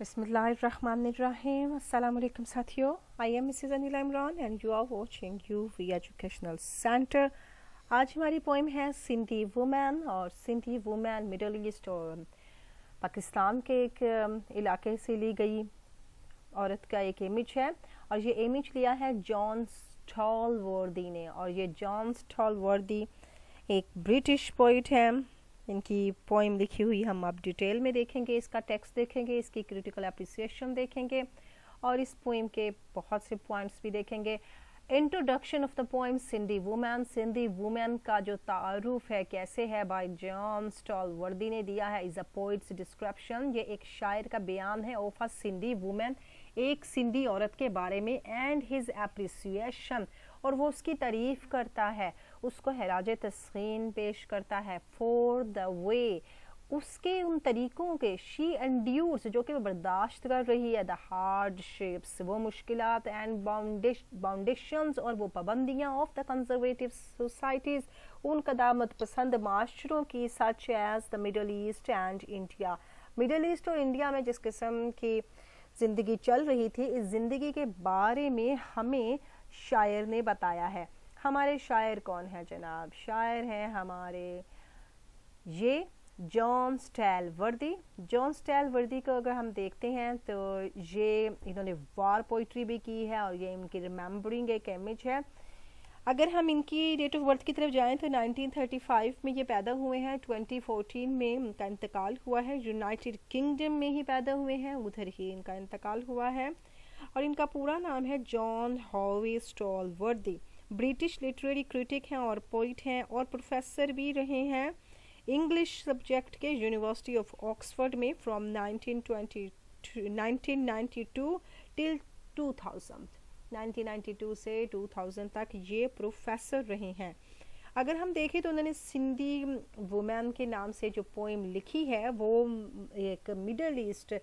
बिस्मिल्लाहिर्रहमानिर्रहीम। अस्सलाम वालेकुम साथियों, I am Mrs Anila Imran and you are watching UV educational centre. आज हमारी पोइम है सिंधी वुमेन, और सिंधी वुमेन मिडल ईस्ट और पाकिस्तान के एक इलाके से ली गई औरत का एक इमेज है, और ये इमेज लिया है जॉन स्टॉलवर्दी ने। और ये जॉन स्टॉलवर्दी एक ब्रिटिश पोइट है। इनकी पोइम लिखी हुई हम अब डिटेल में देखेंगे, इसका टेक्स्ट देखेंगे, इसकी क्रिटिकल एप्रिसिएशन देखेंगे और इस पोइम के बहुत से पॉइंट्स भी देखेंगे। Introduction of the poem Sindhi women. Sindhi women का जो तारुफ है कैसे है, बाय जॉन स्टॉलवर्दी ने दिया है। इज अ पोइट्स डिस्क्रिप्शन, ये एक शायर का बयान है ऑफ अ सिंधी वुमेन, एक सिंधी औरत के बारे में। एंड हिज एप्रिसिएशन, और वो उसकी तारीफ करता है, उसको हैराज तस्खीन पेश करता है। फॉर द वे, उसके उन तरीक़ों के, शी एंड्यूर्स, जो कि वो बर्दाश्त कर रही है, द हार्डशिप्स, वो मुश्किलात, एंड बाउंडेशंस, और वो पाबंदियाँ, ऑफ द कंजर्वेटिव सोसाइटीज़, उन कदामत पसंद माशरों की, such as the Middle East and India. Middle East और इंडिया में जिस किस्म की ज़िंदगी चल रही थी, इस ज़िंदगी के बारे में हमें शायर ने बताया है। हमारे शायर कौन है जनाब? शायर हैं हमारे ये जॉन स्टॉलवर्दी। जॉन स्टॉलवर्दी को अगर हम देखते हैं तो ये इन्होंने वार पोइट्री भी की है, और ये इनकी रिमेम्बरिंग एक इमेज है। अगर हम इनकी डेट ऑफ बर्थ की तरफ जाएं तो 1935 में ये पैदा हुए हैं। 2014 में इनका इंतकाल हुआ है। यूनाइटेड किंगडम में ही पैदा हुए हैं, उधर ही इनका इंतकाल हुआ है। और इनका पूरा नाम है John Howe Stallworthy. British literary critic हैं और पोइट हैं, और प्रोफेसर भी रहे हैं इंग्लिश सब्जेक्ट के यूनिवर्सिटी ऑफ ऑक्सफोर्ड में फ्रॉम 1992 टिल 2000। 1992 से 2000 तक ये प्रोफेसर रहे हैं। अगर हम देखें तो उन्होंने सिंधी वुमेन के नाम से जो पोइम लिखी है वो एक मिडल ईस्ट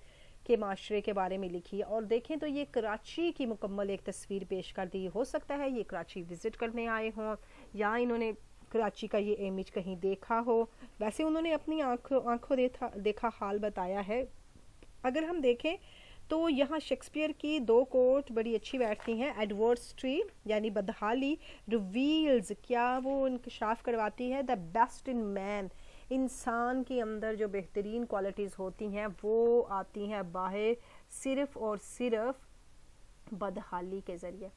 के माशरे के बारे में लिखी है। और देखें तो ये कराची की मुकम्मल एक तस्वीर पेश कर दी। हो सकता है ये कराची विज़िट करने आए हों, या इन्होंने कराची का ये इमेज कहीं देखा हो। वैसे उन्होंने अपनी आंखों देखा हाल बताया है। अगर हम देखें तो यहाँ शेक्सपियर की दो कोट बड़ी अच्छी बैठती हैं। एडवर्सिटी यानी बदहाली, रिवील्स, क्या वो इंकशाफ करवाती है, द बेस्ट इन मैन, इंसान के अंदर जो बेहतरीन क्वालिटीज़ होती हैं वो आती हैं बाहर सिर्फ़ और सिर्फ बदहाली के ज़रिए।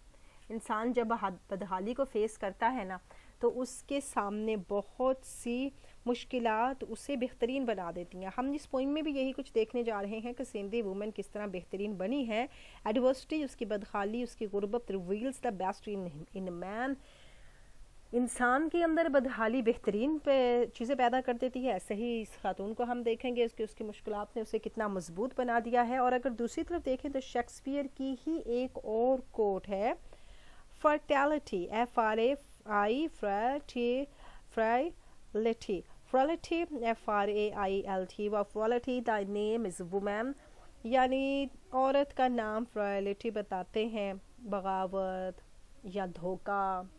इंसान जब बदहाली को फेस करता है ना, तो उसके सामने बहुत सी मुश्किलात उसे बेहतरीन बना देती हैं। हम इस पोइम में भी यही कुछ देखने जा रहे हैं कि सिंधी वुमेन किस तरह बेहतरीन बनी है। एडवर्सिटी, उसकी बदहाली, उसकी गुर्बत, reveals the best in man, इंसान के अंदर बदहाली बेहतरीन चीज़ें पैदा कर देती है। ऐसे ही इस खातून को हम देखेंगे, उसकी मुश्किलात ने उसे कितना मजबूत बना दिया है। और अगर दूसरी तरफ देखें तो शेक्सपियर की ही एक और कोट है, फर्टैलिटी, FRAI, फ्राइलिटी, FRAILT, व फ्राइलिटी द नेम इज़ वुमेन, यानी औरत का नाम फ्राइलिटी बताते हैं, बगावत या धोखा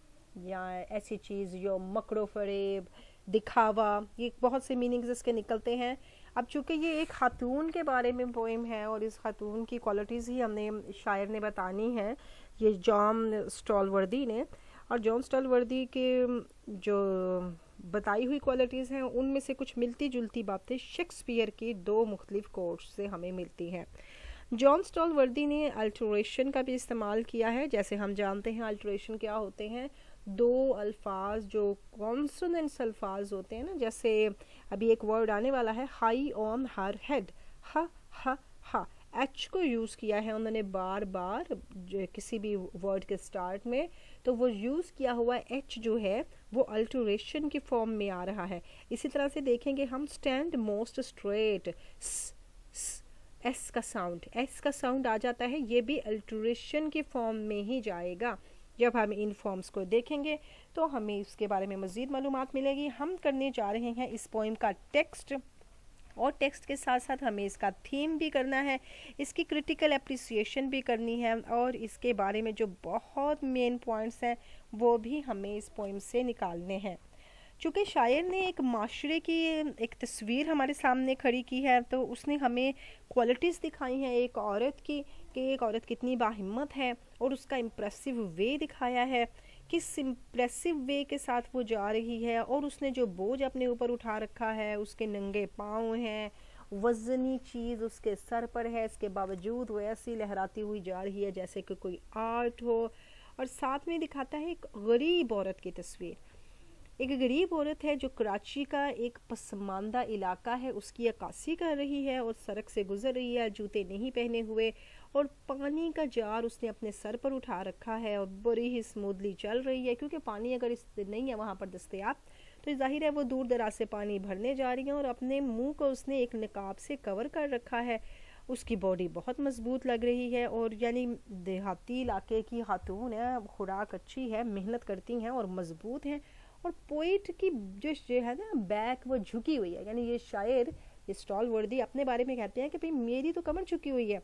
या ऐसी चीज़ जो मकरो फरेब, दिखावा, ये बहुत से मीनिंग्स इसके निकलते हैं। अब चूँकि ये एक खातून के बारे में पोइम है और इस खातून की क्वालिटीज़ ही हमने शायर ने बतानी है, ये जॉन स्टॉलवर्दी ने। और जॉन स्टॉलवर्दी के जो बताई हुई क्वालिटीज़ हैं उनमें से कुछ मिलती जुलती बातें शेक्सपियर की दो मुख्तलिफ कोट्स से हमें मिलती हैं। जॉन स्टॉलवर्दी ने अल्टरेशन का भी इस्तेमाल किया है। जैसे हम जानते हैं अल्टरेशन क्या होते हैं, दो अल्फाज जो कॉन्सोनेंट्स अल्फाज होते हैं ना, जैसे अभी एक वर्ड आने वाला है, हाई ऑन हर हेड, हा हा हा, एच को यूज़ किया है उन्होंने बार बार किसी भी वर्ड के स्टार्ट में, तो वो यूज़ किया हुआ एच जो है वो अल्टरेशन की फॉर्म में आ रहा है। इसी तरह से देखेंगे हम स्टैंड मोस्ट स्ट्रेट, एस का साउंड आ जाता है, ये भी अल्टरेशन की फॉर्म में ही जाएगा। जब हम इन फॉर्म्स को देखेंगे तो हमें इसके बारे में मज़ीद मालूमात मिलेगी। हम करने जा रहे हैं इस पोइम का टेक्स्ट, और टेक्स्ट के साथ साथ हमें इसका थीम भी करना है, इसकी क्रिटिकल एप्रिसिएशन भी करनी है, और इसके बारे में जो बहुत मेन पॉइंट्स हैं वो भी हमें इस पोइम से निकालने हैं। चूँकि शायर ने एक माशरे की एक तस्वीर हमारे सामने खड़ी की है, तो उसने हमें क्वालिटीज़ दिखाई हैं एक औरत की, कि एक औरत कितनी बाहिम्मत है, और उसका इम्प्रेसिव वे दिखाया है, किस इम्प्रेसिव वे के साथ वो जा रही है, और उसने जो बोझ अपने ऊपर उठा रखा है, उसके नंगे पाँव हैं, वज़नी चीज़ उसके सर पर है, इसके बावजूद वो ऐसी लहराती हुई जा रही है जैसे कि कोई आर्ट हो। और साथ में दिखाता है एक गरीब औरत की तस्वीर। एक गरीब औरत है जो कराची का एक पसमानदा इलाका है उसकी अक्कासी कर रही है, और सड़क से गुजर रही है जूते नहीं पहने हुए, और पानी का जार उसने अपने सर पर उठा रखा है और बड़ी ही स्मूथली चल रही है, क्योंकि पानी अगर इस नहीं है वहाँ पर दस्तयाब, तो जाहिर है वो दूर दराज से पानी भरने जा रही है, और अपने मुंह को उसने एक निकाब से कवर कर रखा है। उसकी बॉडी बहुत मजबूत लग रही है, और यानी देहाती इलाके की खातून है, खुराक अच्छी है, मेहनत करती हैं और मजबूत हैं। और पोइट की जो है ना बैक वो झुकी हुई है, यानी ये शायर, ये स्टॉल वर्दी अपने बारे में कहते हैं कि भाई मेरी तो कमर झुकी हुई है,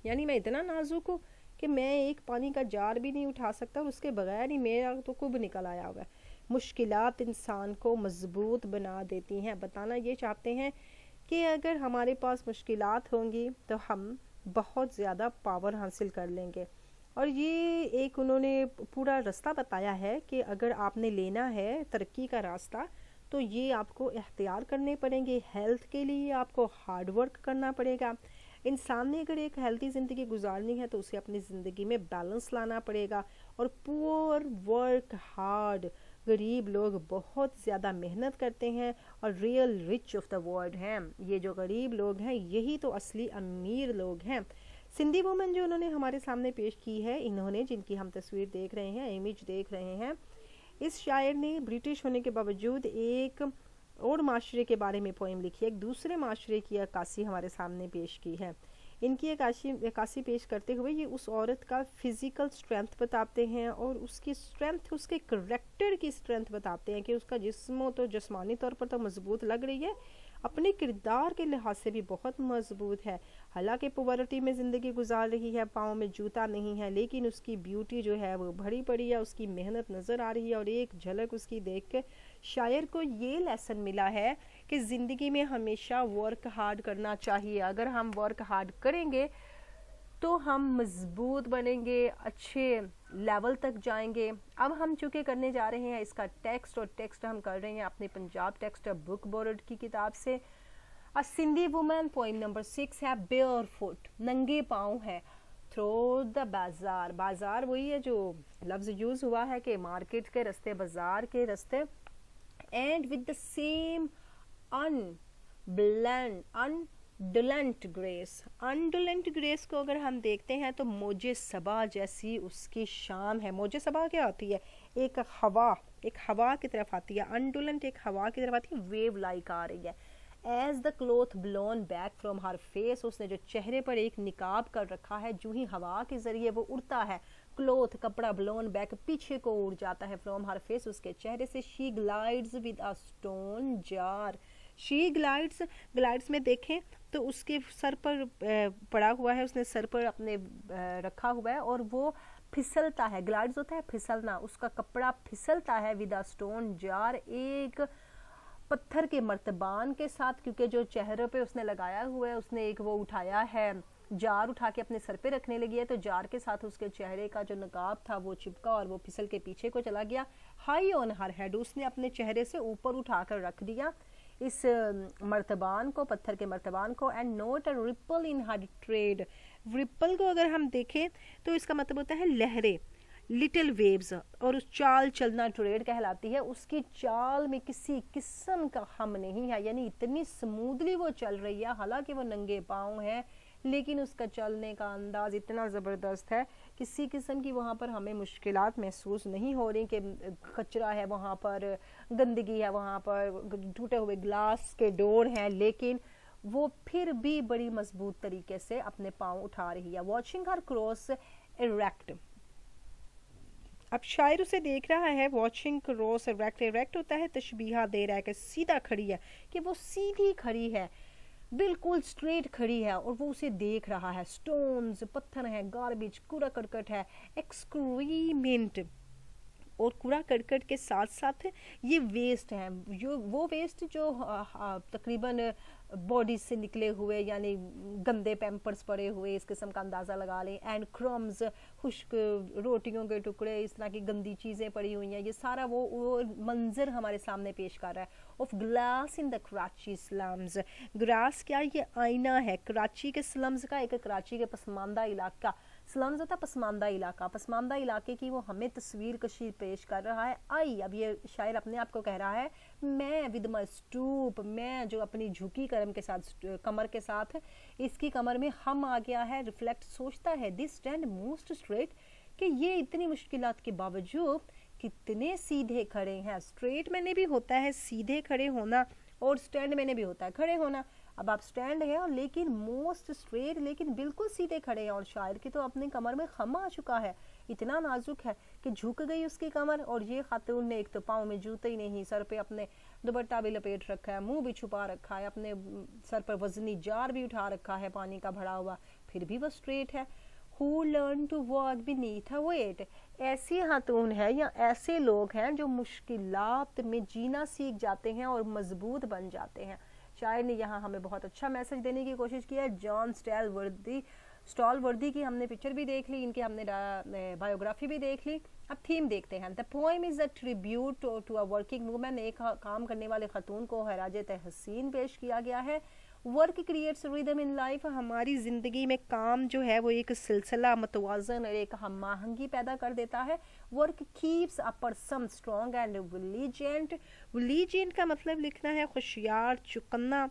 यानी मैं इतना नाजुक हूँ कि मैं एक पानी का जार भी नहीं उठा सकता, और उसके बगैर ही मेरा तो कुब निकल आया हुआ है। मुश्किलात इंसान को मजबूत बना देती हैं। बताना ये चाहते हैं कि अगर हमारे पास मुश्किलात होंगी तो हम बहुत ज़्यादा पावर हासिल कर लेंगे। और ये एक उन्होंने पूरा रास्ता बताया है कि अगर आपने लेना है तरक्की का रास्ता, तो ये आपको इख्तियार करने पड़ेंगे। हेल्थ के लिए आपको हार्ड वर्क करना पड़ेगा। इंसान ने अगर एक हेल्थी ज़िंदगी गुजारनी है तो उसे अपनी ज़िंदगी में बैलेंस लाना पड़ेगा। और पुअर वर्क हार्ड, गरीब लोग बहुत ज़्यादा मेहनत करते हैं, और real rich of the world हैं ये जो गरीब लोग हैं, यही तो असली अमीर लोग हैं। सिंधी वुमन जो उन्होंने हमारे सामने पेश की है, इन्होंने जिनकी हम तस्वीर देख रहे हैं, इमेज देख रहे हैं, इस शायर ने ब्रिटिश होने के बावजूद एक और माशरे के बारे में पोएम लिखी है, एक दूसरे माशरे की अक्कासी हमारे सामने पेश की है। इनकी अक्कासी पेश करते हुए ये उस औरत का फिज़िकल स्ट्रेंथ बताते हैं, और उसकी स्ट्रेंथ, उसके करैक्टर की स्ट्रेंथ बताते हैं कि उसका जिस्म तो जिस्मानी तौर पर तो मजबूत लग रही है, अपने किरदार के लिहाज से भी बहुत मजबूत है। हालांकि पॉवर्टी में ज़िंदगी गुजार रही है, पाँव में जूता नहीं है, लेकिन उसकी ब्यूटी जो है वो भरी पड़ी है, उसकी मेहनत नज़र आ रही है, और एक झलक उसकी देख के शायर को ये लेसन मिला है कि ज़िंदगी में हमेशा वर्क हार्ड करना चाहिए। अगर हम वर्क हार्ड करेंगे तो हम मजबूत बनेंगे, अच्छे लेवल तक जाएंगे। अब हम चूँकि करने जा रहे हैं इसका टेक्स्ट, और टेक्स्ट हम कर रहे हैं अपने पंजाब टेक्स्ट बुक बोर्ड की किताब से। अ सिंधी वुमन पोइम नंबर 6 है बेयर फुट, नंगे पाँव है, थ्रू द बाजार। बाजार वही है जो लफ्ज़ यूज़ हुआ है कि मार्केट के रास्ते, बाजार के रास्ते। And with the same undulant grace. Undulant grace को अगर हम देखते हैं तो मौजे सबा जैसी उसकी शान है। मौजे सबा क्या होती है? एक हवा की तरफ आती है। अनडुलेंट एक हवा की तरफ आती है, वेव लाइक आ रही है। As the cloth blown back from her face, उसने जो चेहरे पर एक निकाब कर रखा है, जो ही हवा के जरिए वो उड़ता है, क्लोथ कपड़ा ब्लोन बैक पीछे को उड़ जाता है फ्रॉम हर फेस उसके चेहरे से। She glides with a stone jar. She glides में देखें तो उसके सर पर पड़ा हुआ है, उसने सर पर अपने रखा हुआ है, और वो फिसलता है। ग्लाइड्स होता है फिसलना, उसका कपड़ा फिसलता है विद अ स्टोन जार, एक पत्थर के मर्तबान के साथ, क्योंकि जो चेहरे पे उसने लगाया हुआ है, उसने एक वो उठाया है, जार उठा के अपने सर पे रखने लगी है, तो जार के साथ उसके चेहरे का जो नकाब था वो चिपका और वो फिसल के पीछे को चला गया। हाई ऑन हर हेड, उसने अपने चेहरे से ऊपर उठाकर रख दिया इस मर्तबान को, पत्थर के मर्तबान को। And note a ripple in her trade. Ripple को अगर हम देखें तो इसका मतलब होता है लहरें, लिटिल वेव्स, और उस चाल चलना ट्रेड कहलाती है। उसकी चाल में किसी किस्म का हम नहीं है, यानी इतनी स्मूथली वो चल रही है, हालांकि वो नंगे पाँव है, लेकिन उसका चलने का अंदाज इतना ज़बरदस्त है, किसी किस्म की वहाँ पर हमें मुश्किलात महसूस नहीं हो रही कि कचरा है वहाँ पर, गंदगी है वहाँ पर, टूटे हुए ग्लास के डोर हैं, लेकिन वो फिर भी बड़ी मजबूत तरीके से अपने पाँव उठा रही है। वॉचिंग हर क्रॉस इरेक्ट। अब शायर उसे देख रहा है, वॉचिंग क्रॉस इरेक्ट। इरेक्ट होता है तशबीहा दे रहा है कि सीधा खड़ी है, कि वो सीधी खड़ी है, बिल्कुल स्ट्रेट खड़ी है, और वो उसे देख रहा है। स्टोन्स, पत्थर हैं, गार्बेज, कूड़ा करकट है, एक्सक्रीमेंट, और कूड़ा करकट के साथ साथ ये वेस्ट हैं, जो वो वेस्ट जो तकरीबन बॉडी से निकले हुए, यानी गंदे पैम्पर्स पड़े हुए, इस किस्म का अंदाज़ा लगा लें, एंड क्रम्स, खुश्क रोटियों के टुकड़े, इस तरह की गंदी चीज़ें पड़ी हुई हैं, ये सारा वो मंजर हमारे सामने पेश कर रहा है of glass in the Karachi slums. Glass क्या, ये आईना है कराची के स्लम्स का, एक कराची के पसमानदा इलाका। स्लम्स होता पसमानदा इलाका, पसमानदा इलाके की वो हमें तस्वीर कशी पेश कर रहा है। आई, अब ये शायर अपने आप को कह रहा है, मैं विद माई स्टूप, मैं जो अपनी झुकी कमर के साथ इसकी कमर में हम आ गया है। रिफ्लेक्ट, सोचता है, दिस स्टैंड मोस्ट स्ट्रेट, कि ये इतनी मुश्किलात के बावजूद कितने सीधे खड़े हैं। स्ट्रेट मैंने भी होता है सीधे खड़े होना, और स्टैंड मैंने भी होता है खड़े होना। अब आप स्टैंड है और लेकिन मोस्ट स्ट्रेट, लेकिन बिल्कुल सीधे खड़े हैं। और शायर की तो अपनी कमर में खम आ चुका है, इतना नाजुक है कि झुक गई उसकी कमर। और ये खातून ने एक तो पाँव में जूते ही नहीं, सर पे अपने दुपट्टा भी लपेट रखा है, मुंह भी छुपा रखा है, अपने सर पर वजनी जार भी उठा रखा है पानी का भरा हुआ, फिर भी वो स्ट्रेट है। Who learn to walk beneath a weight, ऐसी खातून है या ऐसे लोग हैं जो मुश्किलात में जीना सीख जाते हैं और मजबूत बन जाते हैं। शायर ने यहाँ हमें बहुत अच्छा मैसेज देने की कोशिश की है। जॉन स्टॉलवर्दी की हमने पिक्चर भी देख ली, इनकी हमने बायोग्राफी भी देख ली। अब थीम देखते हैं। The poem is a tribute to a working woman, एक काम करने वाले खातून को खराज तहसीन पेश किया गया है। Work creates rhythm in life, हमारी ज़िंदगी में काम जो है वो एक सिलसिला, मतवाजन और एक हम-आहंगी पैदा कर देता है। Work keeps a person strong and vigilant, vigilant का मतलब लिखना है होशियार, चौकन्ना,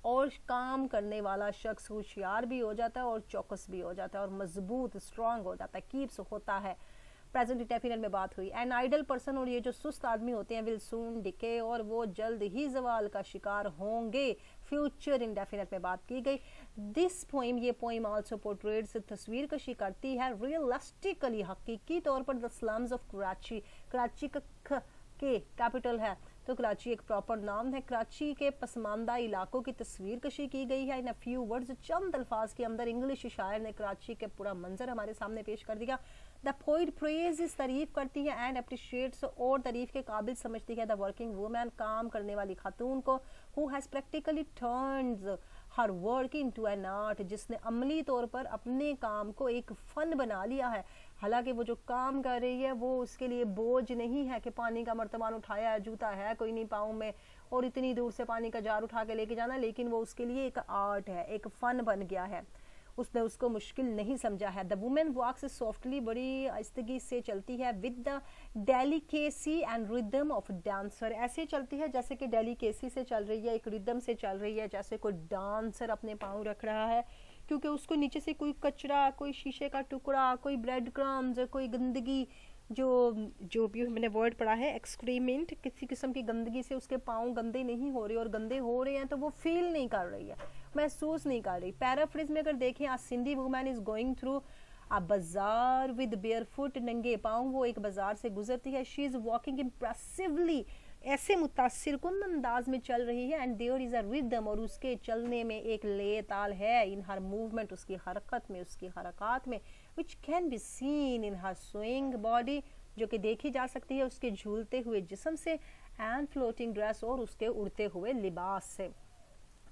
और काम करने वाला शख्स होशियार भी हो जाता है और चौकस भी हो जाता है और मजबूत स्ट्रॉन्ग हो जाता है। कीप्स होता है, प्रेजेंट इंडेफिनिट में बात हुई। एन आइडल पर्सन, और ये जो सुस्त आदमी होते हैं, विल सून डिके, और वो जल्द ही जवाल का शिकार होंगे। फ्यूचर इंडेफिनिट में बात की गई। दिस पोइम, ये पोइम आल्सो पोर्ट्रेट्स, तस्वीर कशी करती है रियलिस्टिकली, हकीकी तौर पर, the slums of Karachi. Karachi का के कैपिटल है तो कराची एक प्रॉपर नाम है। कराची के पसमानदा इलाकों की तस्वीर कशी की गई है इन अ फ्यू वर्ड्स, चंद अल्फाज के अंदर इंग्लिश शायर ने कराची के पूरा मंजर हमारे सामने पेश कर दिया। द पोइट प्रेज, तारीफ करती है, एंड अप्रिशिएट्स, और तारीफ के काबिल समझती है, द वर्किंग वुमेन, काम करने वाली खातून को, who has practically turned her work into an art, जिसने अमली तौर पर अपने काम को एक फन बना लिया है। हालांकि वो जो काम कर रही है वो उसके लिए बोझ नहीं है कि पानी का मर्तबान उठाया है, जूता है कोई नहीं पाँव में और इतनी दूर से पानी का जार उठा के लेके जाना, लेकिन वो उसके लिए एक आर्ट है, एक फन बन गया है। उसने उसको मुश्किल नहीं समझा है। द वुमेन वॉक्स सॉफ्टली, बड़ी आहिस्तगी से चलती है, with the delicacy and rhythm of dancer, ऐसे चलती है जैसे कि डेलिकेसी से चल रही है, एक रिदम से चल रही है, जैसे कोई डांसर अपने पाँव रख रहा है, क्योंकि उसको नीचे से कोई कचरा, कोई शीशे का टुकड़ा, कोई ब्रेड क्रम्स, कोई गंदगी, जो भी मैंने वर्ड पढ़ा है एक्सक्रीमेंट, किसी किस्म की गंदगी से उसके पाँव गंदे नहीं हो रहे, और गंदे हो रहे हैं तो वो फील नहीं कर रही है, महसूस नहीं कर रही। पैराफ्रेज में अगर देखें, a Sindhi woman is going through a bazaar with bear foot, नंगे पाँव वो एक बाजार से गुजरती है। शी इज वॉकिंग इम्प्रेसिवली, ऐसे मुतासिर कुन अंदाज में चल रही है, and there is a rhythm, और उसके चलने में एक ले ताल है, इन हर मूवमेंट, उसकी हरकत में, उसकी हरकत में, which can be seen in her swing body, जो कि देखी जा सकती है उसके झूलते हुए जिस्म से, एंड फ्लोटिंग ड्रेस, और उसके उड़ते हुए लिबास से।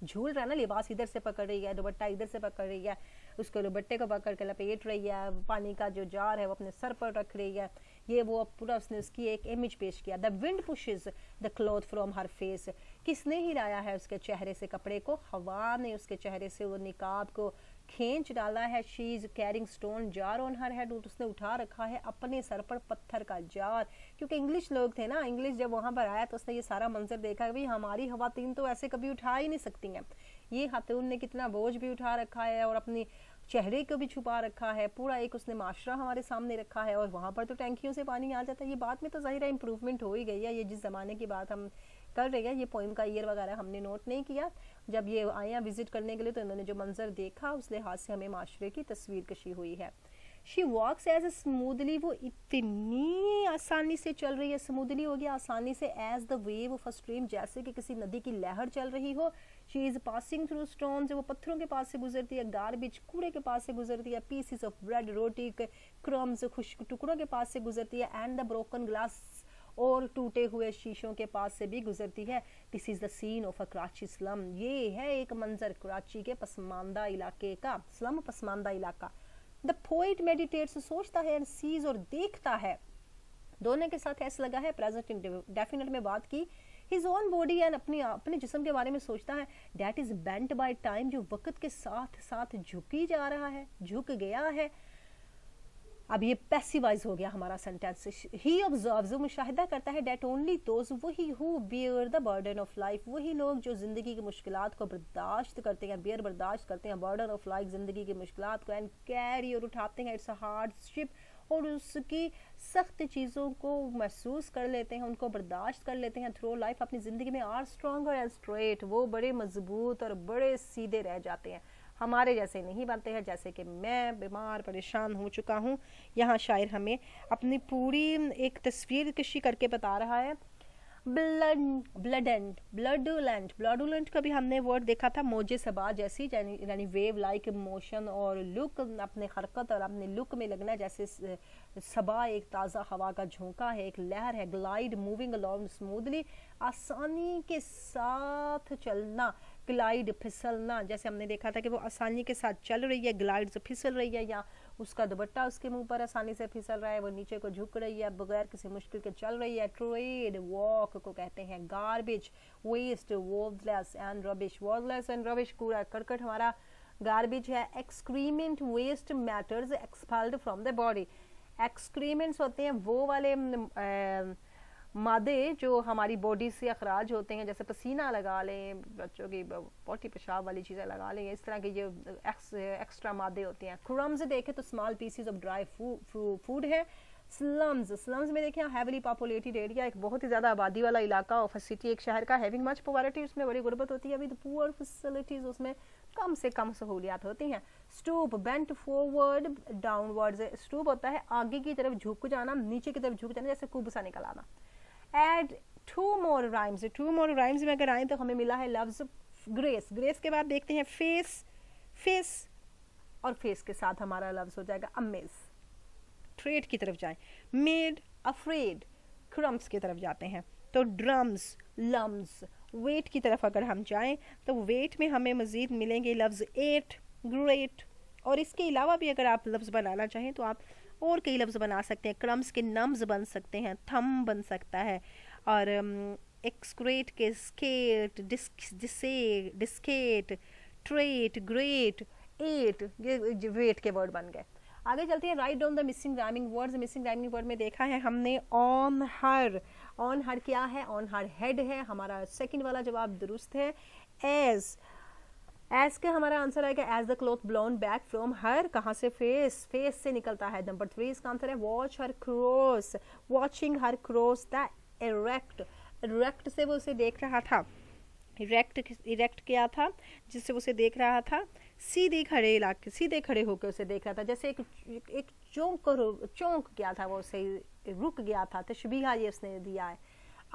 झूल रहा है ना, लिबास इधर से पकड़ रही है, दुपट्टा इधर से पकड़ रही है, उसके दुपट्टे को पकड़ के लपेट रही है, पानी का जो जार है वो अपने सर पर रख रही है, ये वो पूरा उसने उसकी एक इमेज पेश किया। The wind pushes the cloth from her face, किसने हिलाया है उसके चेहरे से कपड़े को, हवा ने उसके चेहरे से वो निकाब को खींच डाला है। She is carrying stone jar on her head, उसने उठा रखा है अपने सर पर पत्थर का जार, क्योंकि इंग्लिश लोग थे ना, इंग्लिश जब वहाँ पर आया तो उसने ये सारा मंजर देखा कि भाई हमारी खवातीन तो ऐसे कभी उठा ही नहीं सकती हैं, ये खातून ने कितना बोझ भी उठा रखा है और अपनी चेहरे को भी छुपा रखा है, पूरा एक उसने माशरा हमारे सामने रखा है, और वहाँ पर तो टैंकियों से पानी आ जाता है। ये बात में तो ज़ाहिर है इम्प्रूवमेंट हो ही गई है, ये जिस ज़माने की बात हम कर रहे हैं, ये पोइम का ईयर वगैरह हमने नोट नहीं किया, जब ये आए हैं विजिट करने के लिए तो इन्होंने जो मंजर देखा उस लिहाज से हमें माशरे की तस्वीर कशी हुई है। शी वॉक्स एज स्मूदली, वो इतनी आसानी से चल रही है, स्मूदली हो गया आसानी से, as the wave of a stream, जैसे कि किसी नदी की लहर चल रही हो। She is passing through stones, वो पत्थरों के पास से गुजरती है, गार्बेज कूड़े के पास से गुजरती है, पीसेस ऑफ ब्रेड रोटी के क्रम्स खुश्क टुकड़ों के पास से गुजरती है, एंड द ब्रोकन ग्लास और टूटे हुए शीशों के पास से भी गुजरती है। This is the scene of a Karachi slum, ये है एक मंजर कराची के पसमानदा इलाके का, स्लम पसमानदा इलाका। द पोइट मेडिटेट्स, सोचता है, एंड सीज और देखता है, दोनों के साथ ऐसा लगा है, प्रेजेंट इंडेफिनिट में बात की। हिज ओन बॉडी एंड अपने जिस्म के बारे में सोचता है, that is bent by time, जो वक्त के साथ साथ झुकी जा रहा है, झुक गया है। अब ये पैसिवाइज हो गया हमारा सेंटेंस। ही ऑब्जर्व्स, मुशाहिदा करता है, दैट ओनली दोज, वही who bear the burden of life, वही लोग जो जिंदगी की मुश्किलात को बर्दाश्त करते हैं, बियर बर्दाश्त करते हैं, बर्डन ऑफ लाइफ जिंदगी की मुश्किलात को, एंड कैरी और उठाते हैं, इट्स अ हार्डशिप, और उसकी सख्त चीज़ों को महसूस कर लेते हैं, उनको बर्दाश्त कर लेते हैं थ्रू लाइफ अपनी ज़िंदगी में। आर स्ट्रॉन्गर एंड स्ट्रेट, वो बड़े मजबूत और बड़े सीधे रह जाते हैं, हमारे जैसे नहीं बनते हैं। जैसे कि मैं बीमार परेशान हो चुका हूँ, यहाँ शायर हमें अपनी पूरी एक तस्वीर कशी करके बता रहा है। ब्लडुलेंट का भी हमने वर्ड देखा था, मौजे सबा जैसी, यानी वेव लाइक मोशन, और लुक अपने हरकत और अपने लुक में लगना जैसे सबा एक ताज़ा हवा का झोंका है, एक लहर है। ग्लाइड मूविंग अलॉन्ग स्मूथली, आसानी के साथ चलना, ग्लाइड फिसलना, जैसे हमने देखा था कि वो आसानी के साथ चल रही है, ग्लाइड से फिसल रही है, या उसका दुपट्टा उसके मुंह पर आसानी से फिसल रहा है, वो नीचे को झुक रही है, बगैर किसी मुश्किल के चल रही है। ट्रेड वॉक को कहते हैं। Garbage waste, wordless and rubbish, wordless and rubbish, कूड़ा करकट हमारा गार्बेज है। Excrement waste matters expelled from the body, excrements होते हैं वो वाले मादे जो हमारी बॉडी से अखराज होते हैं, जैसे पसीना लगा लें, बच्चों की पोटी पेशाब वाली चीज़ें लगा लें, इस तरह के ये एक्स्ट्रा मादे होते हैं। क्रम्स देखें तो small pieces of dry food है। स्लम्स में देखें हैवीली पॉपुलेटेड एरिया, एक बहुत ही ज़्यादा आबादी वाला इलाका ऑफ अ सिटी, एक शहर का। हैविंग मच पॉवर्टी, उसमें बड़ी गुर्बत होती है। विद पुअर फैसिलिटीज, उसमें कम से कम सहूलियात होती हैं। Stoop bent forward downwards, stoop होता है आगे की तरफ झुक जाना, नीचे की तरफ झुक जाना, जैसे कुब सा निकल आना। एड टू मोर राइम्स में अगर आए तो हमें मिला है लफ्ज ग्रेस। ग्रेस के बाद देखते हैं फेस और फेस के साथ हमारा लफ्ज हो जाएगा अमेज। ट्रेड की तरफ जाएं, मेड अफ्रेड, क्रम्स की तरफ जाते हैं तो ड्रम्स, लम्स। वेट की तरफ अगर हम जाएं तो वेट में हमें मजीद मिलेंगे लफ्ज एट, ग्रेट, और इसके अलावा भी अगर आप लफ्ज बनाना चाहें तो आप और कई लफ्ज़ बना सकते हैं। क्रम्स के नम्स बन सकते हैं, थम बन सकता है, और एक्सक्रेट के स्केट, डिस्केट, ट्रेट, ग्रेट, एट, ये वेट के वर्ड बन गए। आगे चलते हैं। Write down the missing rhyming words. Missing rhyming word में देखा है हमने ऑन हर। ऑन हर क्या है? ऑन हर हेड है, हमारा सेकंड वाला जवाब दुरुस्त है। एज के हमारा आंसर आएगा as the cloth blown back from her, कहाँ से? फेस, फेस से निकलता है। नंबर 3 इसका आंसर है watch her cross, watching her cross the erect. Erect से वो उसे देख रहा था, इरेक्ट क्या था जिससे उसे देख रहा था? सीधे खड़े होकर उसे देख रहा था, जैसे एक चौंक गया था, वो उसे रुक गया था। तशबीहा ये उसने दिया है।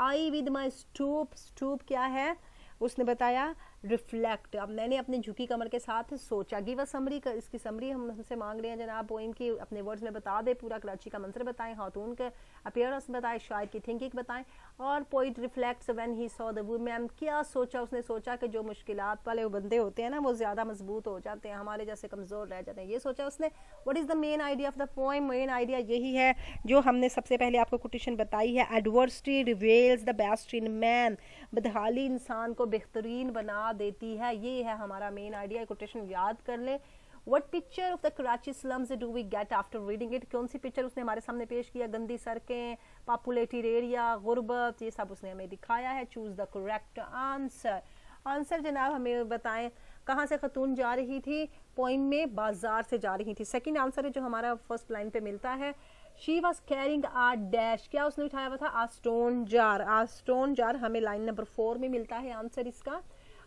आई विद माई स्टूप क्या है? उसने बताया रिफ्लेक्ट। अब मैंने अपनी झुकी कमर के साथ सोचा। गिव अ समरी, इसकी समरी हम हमसे मांग रहे हैं जनाब पोइम की, अपने वर्ड्स में बता दे। पूरा कराची का मंजर बताएं, खातून के अपीयरेंस बताएं, शायर की थिंकिंग बताएं। और poet reflects when he saw the women, क्या सोचा? उसने सोचा कि जो मुश्किलात वाले बंदे होते हैं ना, वो ज़्यादा मजबूत हो जाते हैं, हमारे जैसे कमज़ोर रह जाते हैं, ये सोचा उसने। What is the main idea of the poem? Main idea यही है जो हमने सबसे पहले आपको कोटेशन बताई है। Adversity reveals the best in man, बदहाली इंसान को बेहतरीन बना देती है, ये है हमारा मेन आइडिया। कोटेशन याद कर लें। What picture of the Karachi slums do we get after reading it? कौन सी पिक्चर उसने हमारे सामने पेश किया? गंदी सड़कें, पॉपुलेटेड एरिया, गुर्बत, ये सब उसने हमें दिखाया है। Choose the correct answer. Answer जनाब हमें बताएं, कहाँ से खतून जा रही थी? पोइम में बाजार से जा रही थी। सेकंड आंसर है जो हमारा फर्स्ट लाइन पे मिलता है। She was carrying a dash, क्या उसने उठाया हुआ था? A stone jar. A stone jar हमें लाइन नंबर 4 में मिलता है आंसर इसका।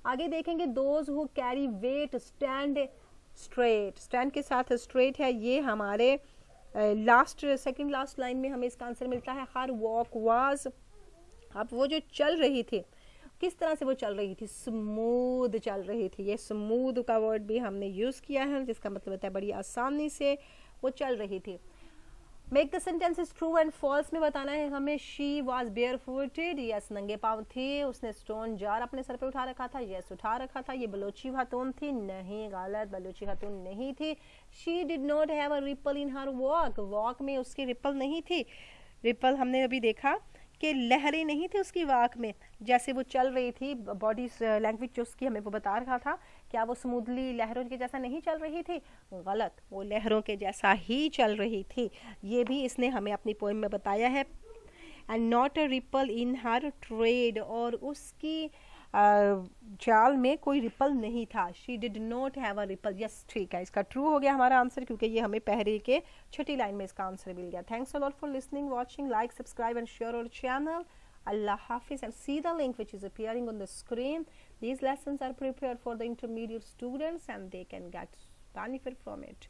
आगे देखेंगे those who carry weight stand straight, stand के साथ स्ट्रेट है, ये हमारे सेकंड लास्ट लाइन में हमें इसका आंसर मिलता है। हर वॉक वाज, अब वो जो चल रही थी किस तरह से वो चल रही थी, स्मूथ चल रही थी। ये स्मूथ का वर्ड भी हमने यूज़ किया है, जिसका मतलब होता है बड़ी आसानी से वो चल रही थी। Make the sentences true and false में बताना है हमें। She was barefooted, yes नंगे पाँव थी। उसने स्टोन जार अपने सर पे उठा रखा था, यस उठा रखा था। ये बलोची खातून थी, नहीं गलत, बलोची खातून नहीं थी। She did not have a ripple in her walk, walk में उसकी रिपल नहीं थी। रिपल हमने अभी देखा कि लहरें नहीं थी उसकी वाक में, जैसे वो चल रही थी, बॉडी लैंग्वेज जो उसकी हमें वो बता रहा था, क्या वो स्मूथली लहरों के जैसा नहीं चल रही थी, गलत, वो लहरों के जैसा ही चल रही थी। ये भी इसने हमें अपनी पोएम में बताया है। And not a ripple in her trade, और उसकी चाल में कोई रिपल नहीं था। She did not have a ripple, yes ठीक है, इसका ट्रू हो गया हमारा आंसर, क्योंकि ये हमें पहले के छठी लाइन में इसका आंसर मिल गया। Thanks a lot for listening, watching, like, subscribe and share our channel. Allah Hafiz, and see the link which is appearing on the screen. These lessons are prepared for the intermediate students and they can get benefit from it.